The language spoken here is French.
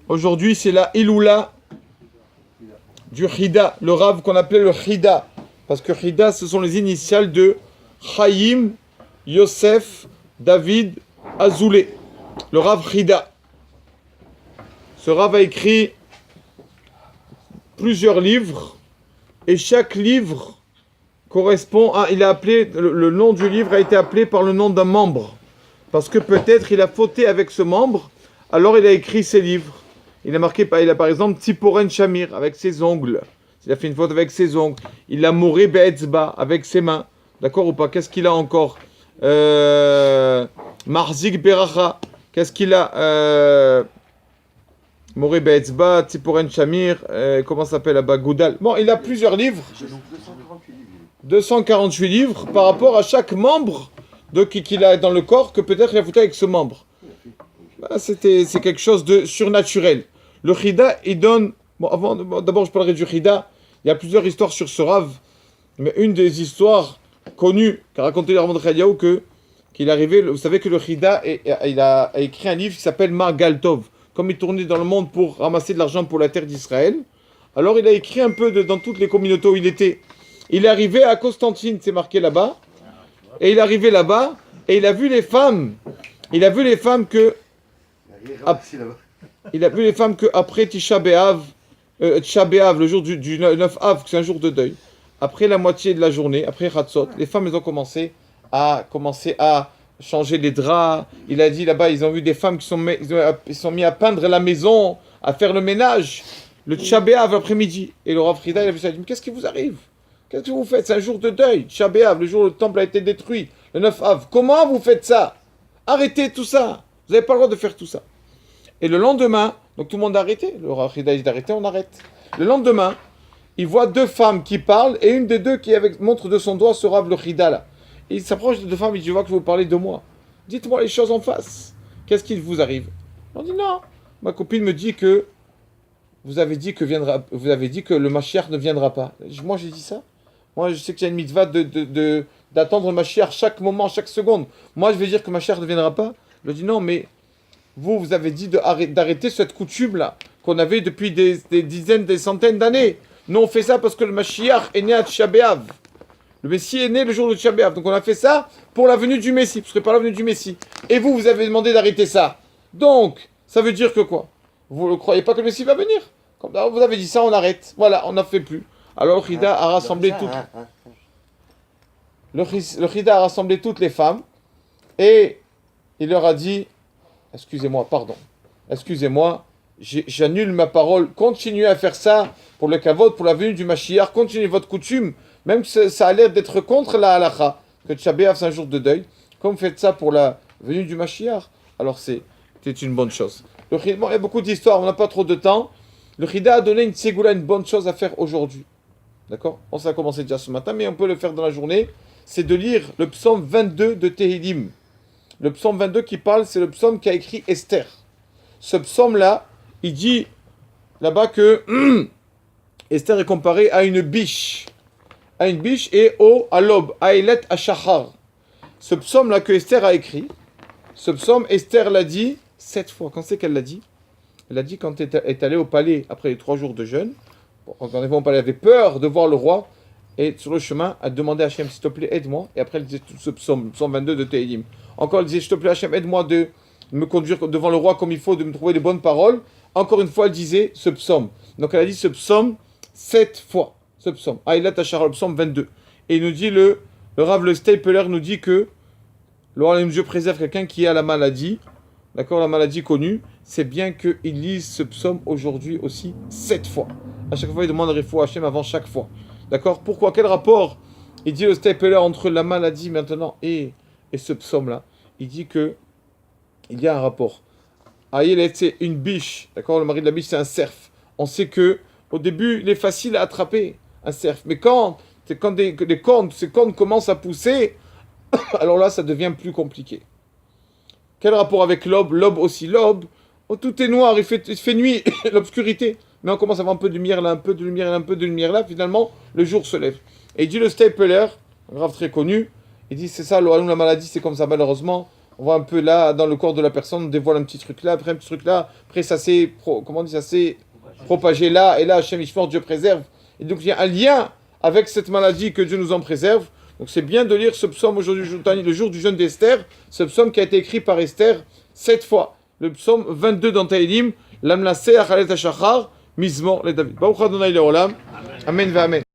Aujourd'hui, c'est la Iloula du Chida, le Rav qu'on appelait le Chida. Parce que Chida, ce sont les initiales de Chaim, Yosef, David, Azoulay. Le Rav Chida. Ce Rav a écrit plusieurs livres. Et chaque livre correspond à... Il a appelé... Le nom du livre a été appelé par le nom d'un membre. Parce que peut-être il a fauté avec ce membre. Alors il a écrit ses livres. Il a marqué, il a par exemple Tziporen Shamir avec ses ongles. Il a fait une faute avec ses ongles. Il a Moré Be'etzba avec ses mains. D'accord ou pas? Qu'est-ce qu'il a encore? Marzik Beracha. Qu'est-ce qu'il a? Moré Be'etzba, Tziporen Shamir. Comment ça s'appelle là-bas? Goudal. Bon, il a plusieurs livres. 248 livres par rapport à chaque membre qu'il a dans le corps que peut-être il a foutu avec ce membre. C'est quelque chose de surnaturel. Le Chida, il donne... d'abord, je parlerai du Chida. Il y a plusieurs histoires sur ce Rav. Mais une des histoires connues qu'a raconté le Rav de Chadiaou, qu'il est arrivé... Vous savez que le Chida, il a écrit un livre qui s'appelle Margal Tov. Comme il tournait dans le monde pour ramasser de l'argent pour la terre d'Israël. Alors, il a écrit un peu dans toutes les communautés où il était. Il est arrivé à Constantine, c'est marqué là-bas. Et il est arrivé là-bas, et il a vu les femmes. Il a vu les femmes que... Il a vu les femmes qu'après Tisha B'Av, le jour du 9 Av, c'est un jour de deuil, après la moitié de la journée, après Chatzot, les femmes elles ont commencé à changer les draps. Il a dit là-bas, ils ont vu des femmes qui sont mis à peindre la maison, à faire le ménage, le Tisha B'Av l'après-midi. Et le Rav Frida, il a vu ça, il a dit, mais qu'est-ce qui vous arrive? Qu'est-ce que vous faites? C'est un jour de deuil, Tisha B'Av, le jour où le temple a été détruit, le 9 Av. Comment vous faites ça? Arrêtez tout ça. Vous n'avez pas le droit de faire tout ça. Et le lendemain, donc tout le monde a arrêté. Le Rav Chida dit d'arrêter, on arrête. Le lendemain, il voit deux femmes qui parlent et une des deux qui montre de son doigt ce Rav le Chida là. Et il s'approche de deux femmes et dit, je vois que vous parlez de moi. Dites-moi les choses en face. Qu'est-ce qui vous arrive? On dit non. Ma copine me dit que vous avez dit que le Mashiach ne viendra pas. Moi j'ai dit ça. Moi je sais qu'il y a une mitzvah d'attendre le Mashiach chaque moment, chaque seconde. Moi je vais dire que Mashiach ne viendra pas. Je dis non, mais vous avez dit d'arrêter cette coutume-là, qu'on avait depuis des dizaines, des centaines d'années. Nous, on fait ça parce que le Mashiach est né à Tisha B'Av. Le Messie est né le jour de Tisha B'Av. Donc on a fait ça pour la venue du Messie, parce que pas la venue du Messie. Et vous avez demandé d'arrêter ça. Donc, ça veut dire que quoi? Vous ne croyez pas que le Messie va venir? Comme vous avez dit ça, on arrête. Voilà, on n'en fait plus. Alors, le Chida a rassemblé toutes les femmes et il leur a dit, excusez-moi, j'annule ma parole, continuez à faire ça pour le kavod, pour la venue du Mashiach, continuez votre coutume, même que ça a l'air d'être contre la halacha, que Tisha B'Av c'est un jour de deuil, comme vous faites ça pour la venue du Mashiach, alors c'est une bonne chose. Il y a beaucoup d'histoires, on n'a pas trop de temps. Le Chida a donné une ségoula, une bonne chose à faire aujourd'hui. D'accord? On s'est commencé déjà ce matin, mais on peut le faire dans la journée. C'est de lire le psaume 22 de Tehillim. Le psaume 22 qui parle, c'est le psaume qu'a écrit Esther. Ce psaume-là, il dit là-bas que Esther est comparée à une biche. À une biche et à l'aube, à Eilet Ashachar. Ce psaume-là que Esther a écrit, ce psaume, Esther l'a dit 7 fois. Quand c'est qu'elle l'a dit? Elle a dit quand elle est allée au palais après les 3 jours de jeûne. Quand elle est au palais, elle avait peur de voir le roi. Et sur le chemin, elle demandait à Hachem, s'il te plaît, aide-moi. Et après, elle disait tout ce psaume, le psaume 22 de Tehillim. Encore, elle disait, s'il te plaît, Hachem, aide-moi de me conduire devant le roi comme il faut, de me trouver les bonnes paroles. Encore une fois, elle disait ce psaume. Donc, elle a dit ce psaume 7 fois. Ce psaume. Aïla Tachar, le psaume 22. Et il nous dit, le Rav le Stapler nous dit que le roi Dieu préserve quelqu'un qui a la maladie. D'accord, la maladie connue. C'est bien qu'il lise ce psaume aujourd'hui aussi 7 fois. À chaque fois, il demande Rifou Hachem avant chaque fois. D'accord? Pourquoi? Quel rapport il dit le Stapler entre la maladie maintenant et ce psaume-là? Il dit que il y a un rapport. Aïe, c'est une biche. D'accord? Le mari de la biche, c'est un cerf. On sait que au début, il est facile à attraper, un cerf. Mais quand ces cornes commencent à pousser, alors là, ça devient plus compliqué. Quel rapport avec l'aube? L'aube aussi. L'aube, tout est noir, il fait nuit, l'obscurité. Mais on commence à avoir un peu de lumière là, un peu de lumière là, un peu de lumière là. Finalement, le jour se lève. Et il dit le Stapler, un grave très connu, il dit c'est ça, la maladie, c'est comme ça, malheureusement. on voit un peu là, dans le corps de la personne, on dévoile un petit truc là, après un petit truc là, après ça s'est, ça s'est propagé là, et là, Hachem Ishmor, Dieu préserve. Et donc il y a un lien avec cette maladie que Dieu nous en préserve. Donc c'est bien de lire ce psaume aujourd'hui, le jour du jeûne d'Esther, ce psaume qui a été écrit par Esther 7 fois. Le psaume 22 dans Taïlim, Lamlaseh Achalet Hashachar, Mizmor le David. Baruch Adonai Leolam. Amen ve Amen.